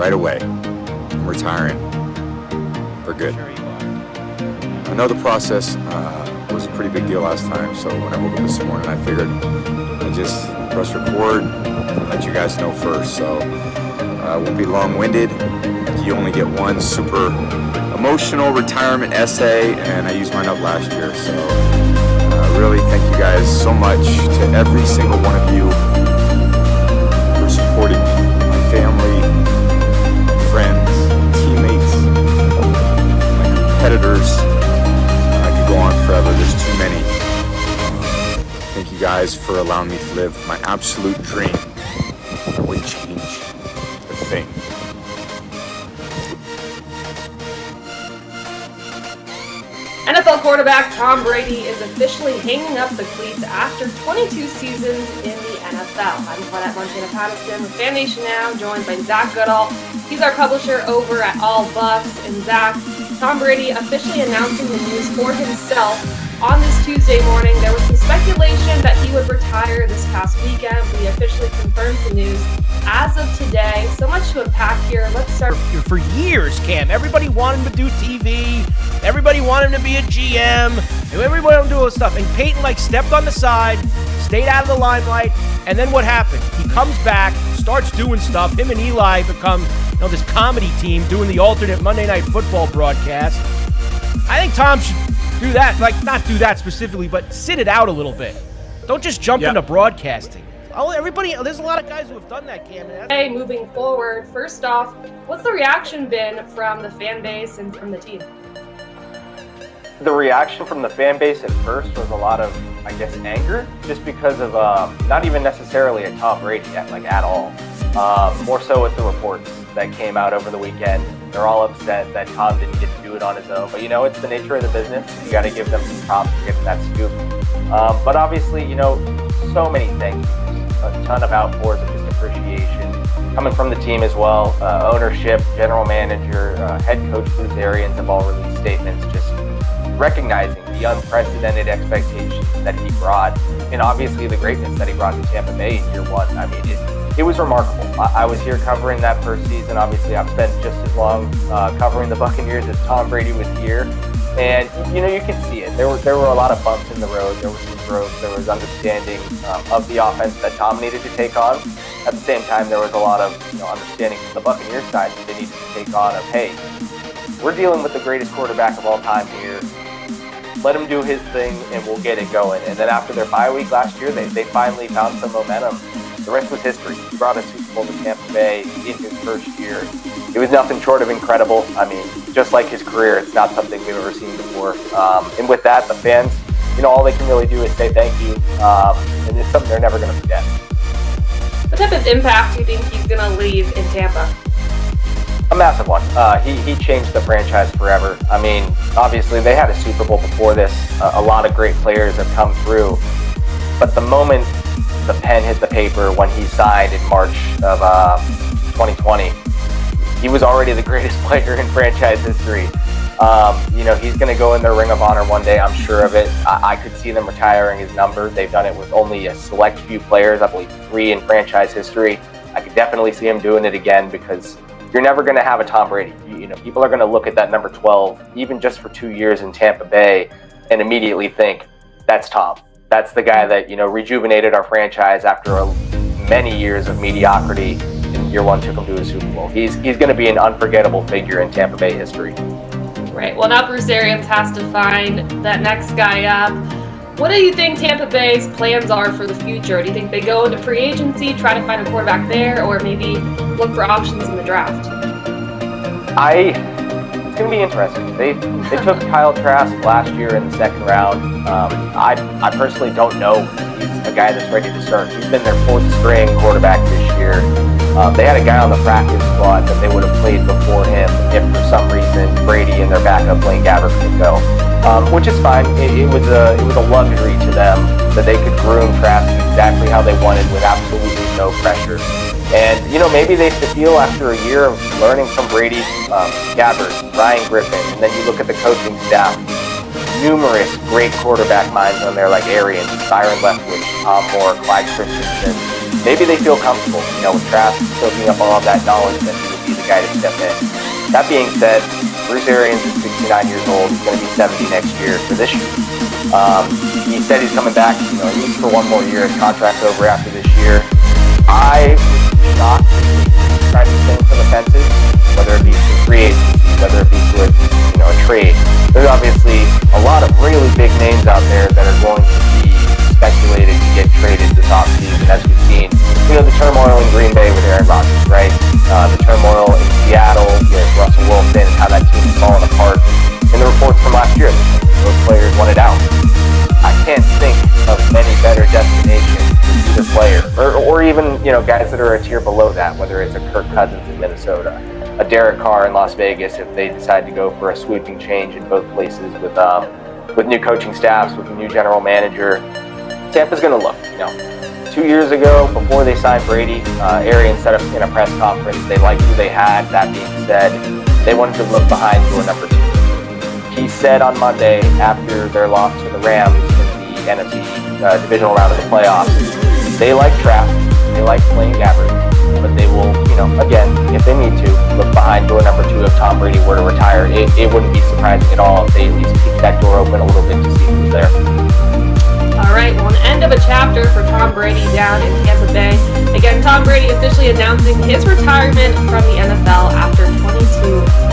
right away. I'm retiring for good. I know the process was a pretty big deal last time, so when I woke up this morning, I figured I'd just press record and let you guys know first. So I won't be long-winded. You only get one super emotional retirement essay, and I used mine up last year. So really thank you guys so much to every single one of you for supporting me, my family, friends, teammates, my competitors. I could go on forever. There's too many. Thank you guys for allowing me to live my absolute dream. I wouldn't change a thing. NFL quarterback Tom Brady is officially hanging up the cleats after 22 seasons in the NFL. I'm Claudette Montana-Patterson with Fan Nation Now, joined by Zach Goodall. He's our publisher over at All Bucks. And Zach, Tom Brady officially announcing the news for himself on this Tuesday morning. There was some speculation that he would retire this past weekend. We officially confirmed the news as of today. So much to unpack here. Let's start. For years, Cam, everybody wanted him to do TV. Everybody wanted him to be a GM. And everybody wanted him to do all this stuff. And Peyton, stepped on the side, stayed out of the limelight. And then what happened? He comes back, starts doing stuff. Him and Eli become, this comedy team doing the alternate Monday Night Football broadcast. I think Tom should do that. Not do that specifically, but sit it out a little bit. Don't just jump into broadcasting. There's a lot of guys who have done that, Cam. Hey, moving forward, first off, what's the reaction been from the fan base and from the team? The reaction from the fan base at first was a lot of, anger, just because of not even necessarily a Tom Brady at all. More so with the reports that came out over the weekend. They're all upset that Tom didn't get to do it on his own. But, it's the nature of the business. You got to give them some props for getting that scoop. But obviously, so many things. A ton of outpours of just appreciation coming from the team as well. Ownership, general manager, head coach Bruce Arians have all released statements just recognizing the unprecedented expectations that he brought, and obviously the greatness that he brought to Tampa Bay in year one. It was remarkable. I was here covering that first season. Obviously, I've spent just as long covering the Buccaneers as Tom Brady was here. And, you can see it. There were a lot of bumps in the road. There was some growth. There was understanding of the offense that Tom needed to take on. At the same time, there was a lot of understanding from the Buccaneers side that they needed to take on of, hey, we're dealing with the greatest quarterback of all time here. Let him do his thing, and we'll get it going. And then after their bye week last year, they finally found some momentum. The rest was history. He brought a Super Bowl to Tampa Bay in his first year. It was nothing short of incredible. Just like his career, it's not something we've ever seen before. And with that, the fans, all they can really do is say thank you. And it's something they're never going to forget. What type of impact do you think he's going to leave in Tampa? A massive one. He changed the franchise forever. Obviously, they had a Super Bowl before this. A lot of great players have come through. But the moment the pen hit the paper when he signed in March of 2020, he was already the greatest player in franchise history. He's going to go in their Ring of Honor one day. I'm sure of it. I could see them retiring his number. They've done it with only a select few players, I believe 3 in franchise history. I could definitely see him doing it again because you're never going to have a Tom Brady. People are going to look at that number 12, even just for 2 years in Tampa Bay, and immediately think, that's Tom. That's the guy that, rejuvenated our franchise after many years of mediocrity. In year one, took him to a Super Bowl. He's going to be an unforgettable figure in Tampa Bay history. Right. Well, now Bruce Arians has to find that next guy up. What do you think Tampa Bay's plans are for the future? Do you think they go into free agency, try to find a quarterback there, or maybe look for options in the draft? It's going to be interesting. They took Kyle Trask last year in the second round. I personally don't know if he's a guy that's ready to start. He's been their 4th string quarterback this year. They had a guy on the practice squad that they would have played before him if for some reason Brady and their backup Blaine Gabbert could go, which is fine. It was a luxury to them that they could groom Trask exactly how they wanted with absolutely no pressure. And, maybe they feel after a year of learning from Brady, Gabbert, Ryan Griffin, and then you look at the coaching staff, numerous great quarterback minds on there like Arians, Byron Leftwich, Tom Moore, Clyde Christensen. Maybe they feel comfortable, with Trask soaking up all of that knowledge that he would be be the guy to step in. That being said, Bruce Arians is 69 years old. He's going to be 70 next year for this year. He said he's coming back, at least for one more year. His contract's over after this year. I would not try to swing for the fences, whether it be through free agency, whether it be through a trade. There's obviously a lot of really big names out there that are going to be speculated to get traded this offseason, as we've seen. The turmoil in Green Bay with Aaron Rodgers, right? The turmoil in Seattle with Russell Wilson and how that team is falling apart. And the reports from last year, those players wanted out. I can't think of many better destinations for either player, or even guys that are a tier below that, whether it's a Kirk Cousins in Minnesota, a Derek Carr in Las Vegas, if they decide to go for a sweeping change in both places with new coaching staffs, with a new general manager. Tampa's going to look. 2 years ago, before they signed Brady, Arians set up in a press conference. They liked who they had. That being said, they wanted to look behind door number 2. He said on Monday, after their loss to the Rams in the NFC divisional round of the playoffs, they like draft, they like playing Gabbard, but they will, again, if they need to, look behind door number 2 if Tom Brady were to retire. It wouldn't be surprising at all if they at least keep that door open a little bit to see who's there. All right, well, an end of a chapter for Tom Brady down in Tampa Bay. Again, Tom Brady officially announcing his retirement from the NFL after 22